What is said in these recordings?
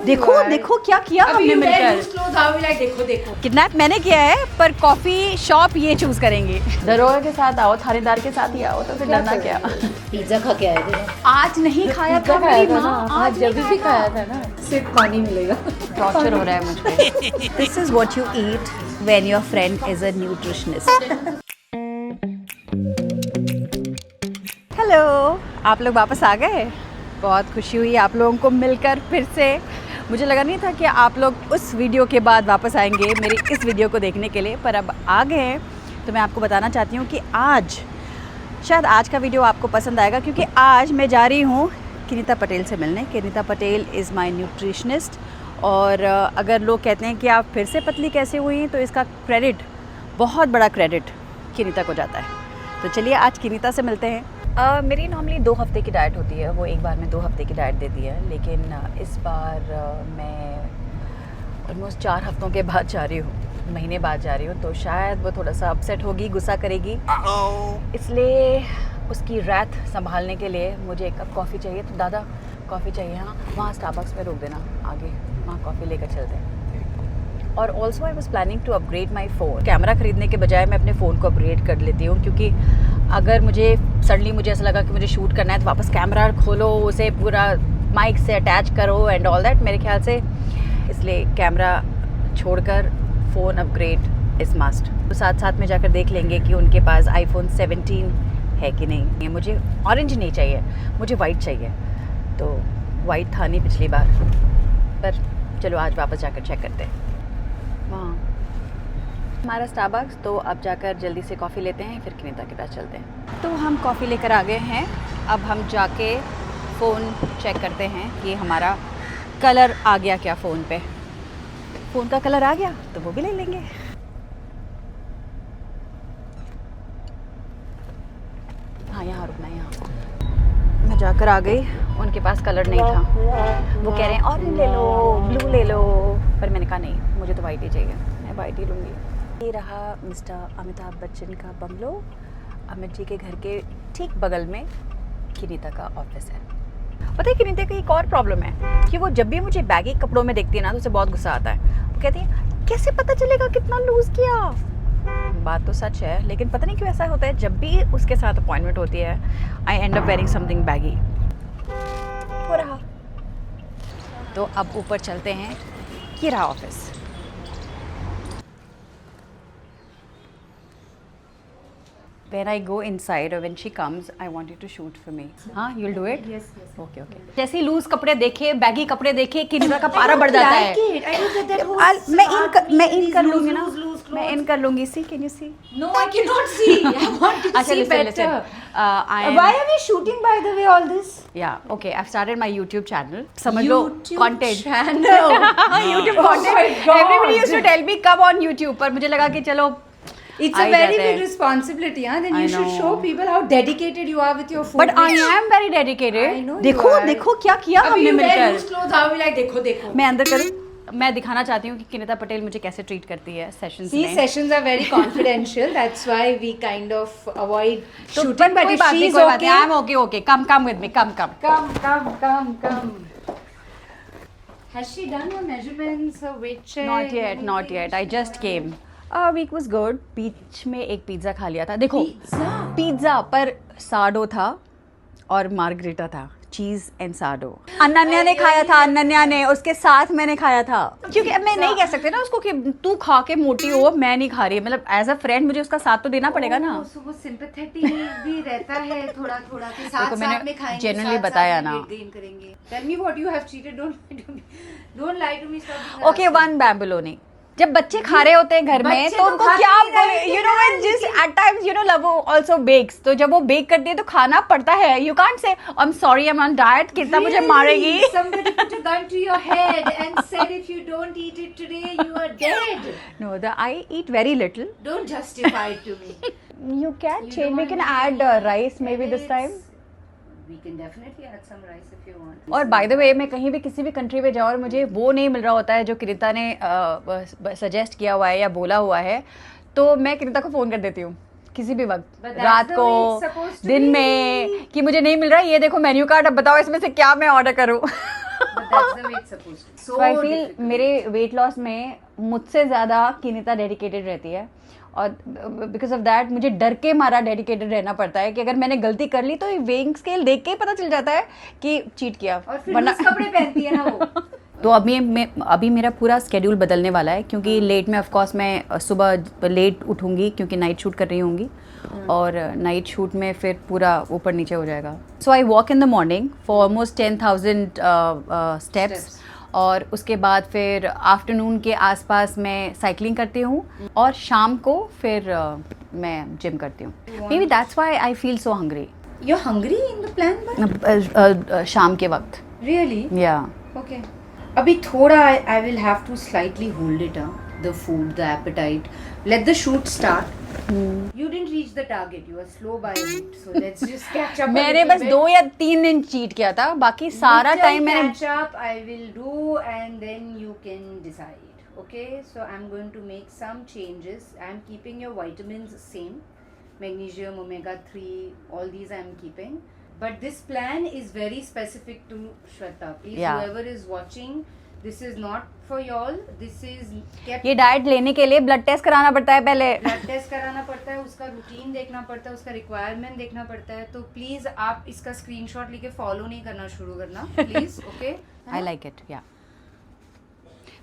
देखो देखो क्या किया हमने मिलकर। किडनैप मैंने किया है, पर कॉफी शॉप ये चूज करेंगे। दरोगा के साथ आओ, थानेदार के साथ ही आओ, तो फिर डरना क्या। पिज्जा खा के आए थे आज नहीं खाया था मेरी माँ, आज जब भी खाया था ना, सिर्फ पानी मिलेगा। टॉर्चर हो रहा है मुझे। This is what you eat when your friend is a nutritionist. Hello, आप लोग वापस आ गए। बहुत खुशी हुई आप लोगों को मिलकर फिर से। मुझे लगा नहीं था कि आप लोग उस वीडियो के बाद वापस आएंगे मेरी इस वीडियो को देखने के लिए, पर अब आ गए हैं। तो मैं आपको बताना चाहती हूँ कि आज शायद आज का वीडियो आपको पसंद आएगा, क्योंकि आज मैं जा रही हूँ किनीता पटेल से मिलने। किनीता पटेल इज़ माय न्यूट्रिशनिस्ट, और अगर लोग कहते हैं कि आप फिर से पतली कैसे हुई, तो इसका क्रेडिट, बहुत बड़ा क्रेडिट किनीता को जाता है। तो चलिए आज किनीता से मिलते हैं। मेरी नॉर्मली 2 हफ्ते की डाइट होती है, वो एक बार में 2 हफ्ते की डाइट देती है, लेकिन इस बार मैं ऑलमोस्ट 4 हफ्तों के बाद जा रही हूँ, महीने बाद जा रही हूँ। तो शायद वो थोड़ा सा अपसेट होगी, गुस्सा करेगी, इसलिए उसकी रैथ संभालने के लिए मुझे एक कप कॉफ़ी चाहिए। तो दादा कॉफ़ी चाहिए, हाँ वहाँ स्टारबक्स में रोक देना, आगे वहाँ कॉफ़ी लेकर चलते हैं। और also I was planning to upgrade my phone. Camera ख़रीदने के बजाय मैं अपने फ़ोन को अपग्रेड कर लेती हूँ, क्योंकि अगर मुझे ऐसा लगा कि मुझे शूट करना है, तो वापस कैमरा खोलो, उसे पूरा माइक से अटैच करो एंड ऑल दैट, मेरे ख्याल से इसलिए कैमरा छोड़कर फ़ोन अपग्रेड इज़ मस्ट। तो साथ साथ में जाकर देख लेंगे कि उनके पास iPhone 17 है कि नहीं। मुझे ऑरेंज नहीं चाहिए, मुझे वाइट चाहिए। तो वाइट था नहीं पिछली बार, पर चलो आज वापस जाकर चेक करते हैं वहाँ हमारा स्टारबक्स। तो अब जाकर जल्दी से कॉफ़ी लेते हैं, फिर किनीता के पास चलते हैं। तो हम कॉफ़ी लेकर आ गए हैं। अब हम जाके फ़ोन चेक करते हैं कि हमारा कलर आ गया क्या फ़ोन पे। फ़ोन का कलर आ गया तो वो भी ले लेंगे। हाँ यहाँ रुकना है, यहाँ। मैं जाकर आ गई, उनके पास कलर नहीं था। वो कह रहे हैं ऑरेंज ले लो, ब्लू ले लो, पर मैंने कहा नहीं, मुझे तो वाइट ही चाहिए, मैं वाइट ही लूँगी। ये रहा मिस्टर अमिताभ बच्चन का बंगलो। अमित जी के घर के ठीक बगल में किनीता का ऑफिस है। पता है किनीता की एक और प्रॉब्लम है कि वो जब भी मुझे बैगी कपड़ों में देखती है ना, तो उसे बहुत गुस्सा आता है। वो कहती है कैसे पता चलेगा कितना लूज़ किया। बात तो सच है, लेकिन पता नहीं क्यों ऐसा होता है, जब भी उसके साथ अपॉइंटमेंट होती है I end up wearing something baggy. हो रहा। तो अब ऊपर चलते हैं, ये रहा office. When I go inside or when she comes, I want you to shoot for me. हाँ, you'll do it? Yes. Okay, okay. जैसे लूज कपड़े देखे, बैगी कपड़े देखे, किनीता का पारा बढ़ जाता है। मैं इन कर लूँगी ना, मैं इन कर लूँगी। See, can you see? No, I cannot see. I want to see better. Why are we shooting, by the way, all this? Yeah, okay. I've started my YouTube channel. समझ लो content. channel. YouTube content. Everybody used to tell me come on YouTube, पर मुझे लगा कि चलो It's a very big responsibility, huh? Then you should show people how dedicated you are with your food. But I am very dedicated. I know देखो you are. देखो क्या किया हमने मिलकर। How will I देखो मैं अंदर करूँ, मैं दिखाना चाहती हूँ कि किनीता पटेल मुझे कैसे ट्रीट करती है सेशंस में। See, sessions are very confidential. That's why we kind of avoid shooting. But if she is okay, I'm okay. Come with me. Come. Come. Has she done her measurements, her weight check? Not yet. I just came. Week was good. बीच में एक pizza खा लिया था। देखो pizza पर साडो था और मार्गरीटा था, चीज़ एंड साडो। अनन्या ने खाया था, अनन्या ने, उसके साथ मैंने खाया था। क्योंकि अब मैं नहीं कह सकते ना उसको कि तू खा के मोटी हो, मैं नहीं खा रही। मतलब एज अ फ्रेंड मुझे उसका साथ तो देना पड़ेगा ना। वो सिंपैथेटिक भी रहता है थोड़ा के साथ में खाएंगे, जेन्युइनली बताया ना। Tell me what you have cheated. Don't lie to me. Okay, one Bamboloni. जब बच्चे खा रहे होते हैं घर में, तो उनको क्या बोले, you know when just at times you know love also bakes, तो जब वो बेक करती है तो खाना पड़ता है। You can't say I am sorry, I am on diet, कितना मुझे मारेगी। Somebody put a gun to your head and said if you don't eat it today you are dead. No, I eat very little. Don't justify it to me. You can change. We can add rice maybe this time. We can definitely add some rice if you want. और by the way मैं कहीं भी किसी भी country में जाऊँ और मुझे वो नहीं मिल रहा होता है जो किनीता ने सजेस्ट किया हुआ है या बोला हुआ है, तो मैं किनीता को फ़ोन कर देती हूँ किसी भी वक्त, रात को, दिन में, कि मुझे नहीं मिल रहा है, ये देखो मेन्यू कार्ड, अब बताओ इसमें से क्या मैं ऑर्डर करूँ। but that's the way it's supposed to. So I feel difficult. मेरे वेट लॉस में मुझसे ज़्यादा किनिता डेडिकेटेड रहती है और बिकॉज ऑफ दैट मुझे डर के मारा डेडिकेटेड रहना पड़ता है कि अगर मैंने गलती कर ली तो वेइंग स्केल देख के ही पता चल जाता है कि चीट किया और फिर कपड़े पहनती है ना वो. तो अभी मेरा पूरा स्केड्यूल बदलने वाला है क्योंकि लेट में ऑफ कोर्स मैं सुबह लेट उठूंगी क्योंकि नाइट शूट कर रही होंगी और नाइट शूट में फिर पूरा ऊपर नीचे हो जाएगा. So I walk in the morning for almost 10,000 steps और उसके बाद फिर आफ्टरनून के आसपास मैं साइकिलिंग करती हूँ और शाम को फिर मैं जिम करती हूँ. May be that's why I feel so hungry. You're hungry in the plan, but शाम के वक्त. really? या Okay. अभी थोड़ा I will have to slightly hold it, the food, the appetite. Let the shoot start. You didn't reach the target. You were slow by a bit. So let's just catch up. मैंने बस 2 या 3 दिन cheat किया था, बाकी सारा time मैंने catch up. I will do, and then you can decide. Okay. So I'm going to make some changes. I'm keeping your vitamins same, magnesium, omega-3, all these I'm keeping. But this plan is very specific to Shweta. Please, Yeah. whoever is watching, this is not for y'all. This is kept. ये diet लेने के लिए blood test कराना पड़ता है पहले. Blood test कराना पड़ता है, उसका रूटीन देखना पड़ता है, उसका रिक्वायरमेंट देखना पड़ता है. तो प्लीज आप इसका स्क्रीनशॉट लेके फॉलो नहीं करना शुरू करना please. Okay. I like it. या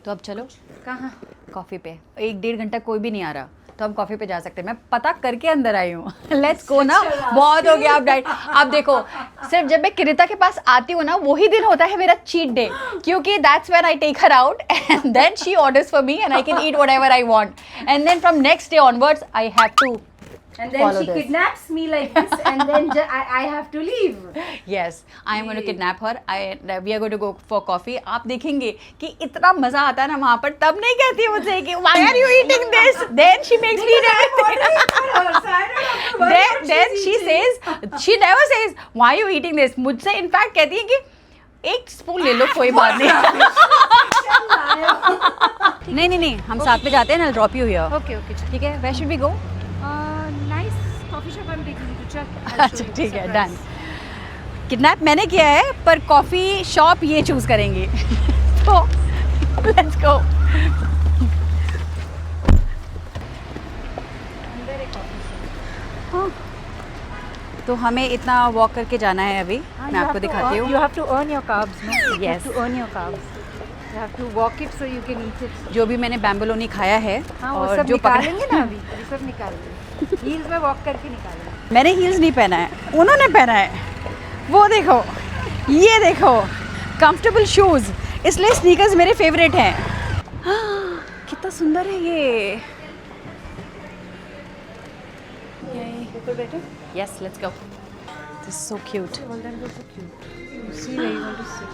तो अब चलो कहाँ? कॉफ़ी पे. 1-1.5 घंटा कोई भी नहीं आ रहा तो हम कॉफ़ी पे जा सकते हैं. मैं पता करके अंदर आई हूँ. लेट्स गो ना. बहुत हो गया अब डाइट. अब देखो सिर्फ जब मैं किरिता के पास आती हूँ ना वही दिन होता है मेरा चीट डे क्योंकि that's when I take her out and then she orders for me and I can eat whatever I want and then from next day onwards I have to. And then Follow she this. kidnaps me like this, and then I have to leave. Yes, I am going to kidnap her. We are going to go for coffee. आप देखेंगे कि इतना मजा आता है ना वहाँ पर. तब नहीं कहती है मुझसे कि why are you eating this? Then she makes me then she says, she never says why are you eating this. मुझसे इनफैक्ट कहती है कि एक स्पून ले लो कोई बात नहीं. नहीं हम साथ में जाते हैं ना. Drop you here. Okay, okay. ठीक है. Where should we go? Nice coffee shop I'm taking you to check. अच्छा ठीक है. डन. किडनैप मैंने किया है पर कॉफ़ी शॉप ये चूज़ करेंगी. तो लेट्स गो. तो हमें इतना वॉक करके जाना है अभी. मैं आपको दिखाती हूँ. You have to earn your carbs, no? You Yes. have to earn your carbs. You have to walk it so you can eat it. जो भी मैंने बैम्बोलोनी खाया है हाँ, वो और सब जो निकालेंगे ना अभी. ये सब निकालेंगे. हील्स में वॉक करके निकालेंगे. मैंने हील्स नहीं पहना है, उन्होंने पहना है. वो देखो, ये देखो, कंफर्टेबल शूज़. इसलिए स्नीकर्स मेरे फेवरेट हैं. कितना सुंदर है ये. ऊपर बैठो. Yes, let's go. This is so cute. Well, then go so cute. You see where you want to sit.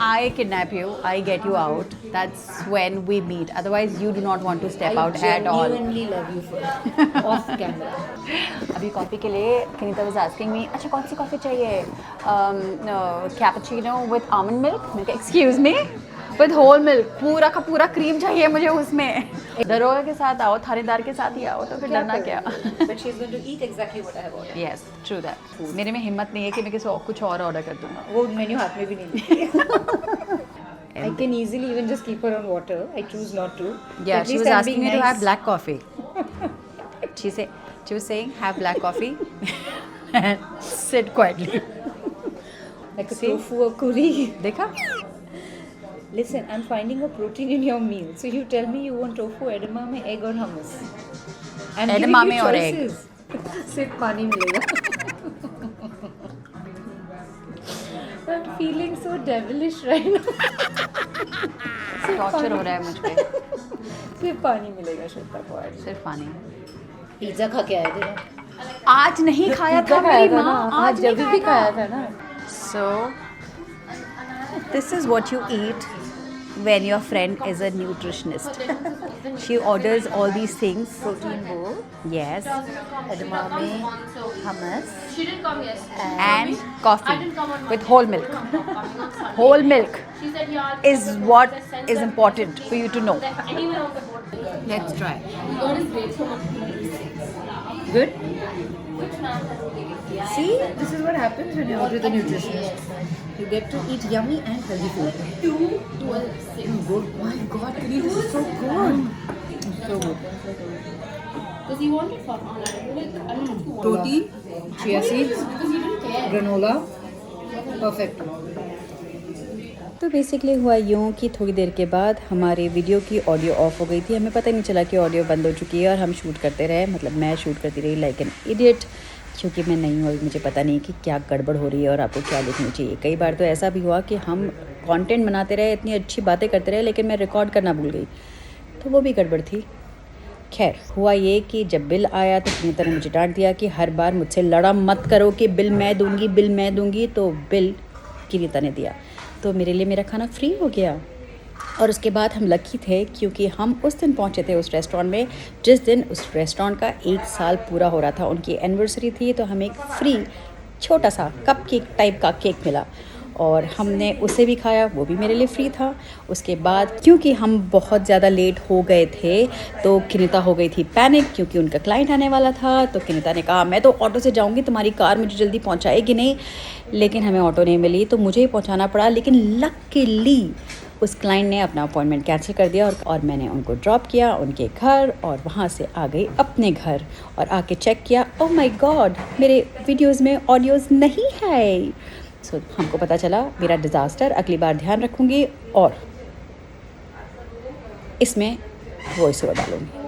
I kidnap you, I get you out. That's when we meet. Otherwise, you do not want to step out at all. I genuinely love you for it. Off camera. अभी coffee के लिए Kanita was asking me, अच्छा कौन सी coffee चाहिए? Cappuccino with almond milk. मैंने कहा excuse me, with whole milk. पूरा का पूरा क्रीम चाहिए मुझे उसमें. दरोगा के साथ आओ, थानेदार के साथ ही आओ तो फिर डरना क्या? But she's going to eat exactly what I have ordered. Yes, true that. मेरे में हिम्मत नहीं है कि मैं कुछ और ऑर्डर कर दूँगा. वो मेन्यू हाथ में भी नहीं लेती. I can easily even just keep her on water. I choose not to. Yeah, At she least was I'm asking being me to nice. have black coffee. She was saying have black coffee and sit quietly. Like a See? tofu or curry. देखा? Listen, I'm finding a protein in your meal. So you tell me you want tofu, edamame, egg or hummus. I'm giving Edamame you और egg. choices. सिर्फ पानी मिलेगा. I'm feeling so devilish right now. Torture हो रहा है मुझ पे. सिर्फ पानी मिलेगा श्वेता को आज. सिर्फ पानी. पिज्जा खा के आए थे ना. आज नहीं खाया था पिज्जा मेरी खाया था माँ. ना. आज जब नहीं भी खाया खाया था ना. So this is what you eat when your friend is a nutritionist. She orders all these things. Protein bowl, Yes. edamame, hummus. She didn't come yesterday. And I coffee didn't come on with Monday. whole milk. I'm coming on Sunday. Whole milk She said, yeah, I'll is come. what I sent is them important for you to know. that anywhere on the board. Let's try. God is great. So much. Good? Which man has taken care? See, this is what happens when you order the nutritionist. You get to eat yummy and healthy food. 212.6. Good. My God, Kiri, this is so good. So good. Because he wanted for online. Like, I don't know if you want Roti, chia seeds, because you didn't care. granola, perfect. तो basically हुआ यूँ कि थोड़ी देर के बाद हमारे video की audio of हो गई थी। हमें पता नहीं चला कि ऑडियो बंद हो चुकी है और हम शूट करते रहे, मतलब मैं शूट करती रही लाइक एन इडियट, क्योंकि मैं नहीं हूँ, मुझे पता नहीं कि क्या गड़बड़ हो रही है और आपको क्या देखनी चाहिए। कई बार तो ऐसा भी हुआ कि हम कंटेंट बनाते रहे, इतनी अच्छी बातें करते रहे, लेकिन मैं रिकॉर्ड करना भूल गई, तो वो भी गड़बड़ थी। खैर हुआ ये कि जब बिल आया तो सुनीता ने मुझे डांट दिया कि हर बार मुझसे लड़ा मत करो कि बिल मैं दूंगी। तो बिल किरीता ने दिया, तो मेरे लिए मेरा खाना फ्री हो गया। और उसके बाद हम लकी थे क्योंकि हम उस दिन पहुंचे थे उस रेस्टोरेंट में जिस दिन उस रेस्टोरेंट का 1 साल पूरा हो रहा था, उनकी एनिवर्सरी थी। तो हमें एक फ्री छोटा सा कप केक टाइप का केक मिला और हमने उसे भी खाया, वो भी मेरे लिए फ्री था। उसके बाद क्योंकि हम बहुत ज़्यादा लेट हो गए थे तो किनिता हो गई थी पैनिक क्योंकि उनका क्लाइंट आने वाला था। तो किनिता ने कहा मैं तो ऑटो से जाऊंगी, तुम्हारी कार मुझे जल्दी पहुंचाएगी नहीं। लेकिन हमें ऑटो नहीं मिली तो मुझे ही पहुंचाना पड़ा। लेकिन लकीली उस क्लाइंट ने अपना अपॉइंटमेंट कैंसिल कर दिया और मैंने उनको ड्रॉप किया उनके घर और वहाँ से आ गई अपने घर और आके चेक किया, ओह माय गॉड मेरे वीडियोज़ में ऑडियोज़ नहीं है। सो हमको पता चला मेरा डिज़ास्टर, अगली बार ध्यान रखूँगी और इसमें वॉइस ओवर डालूँगी।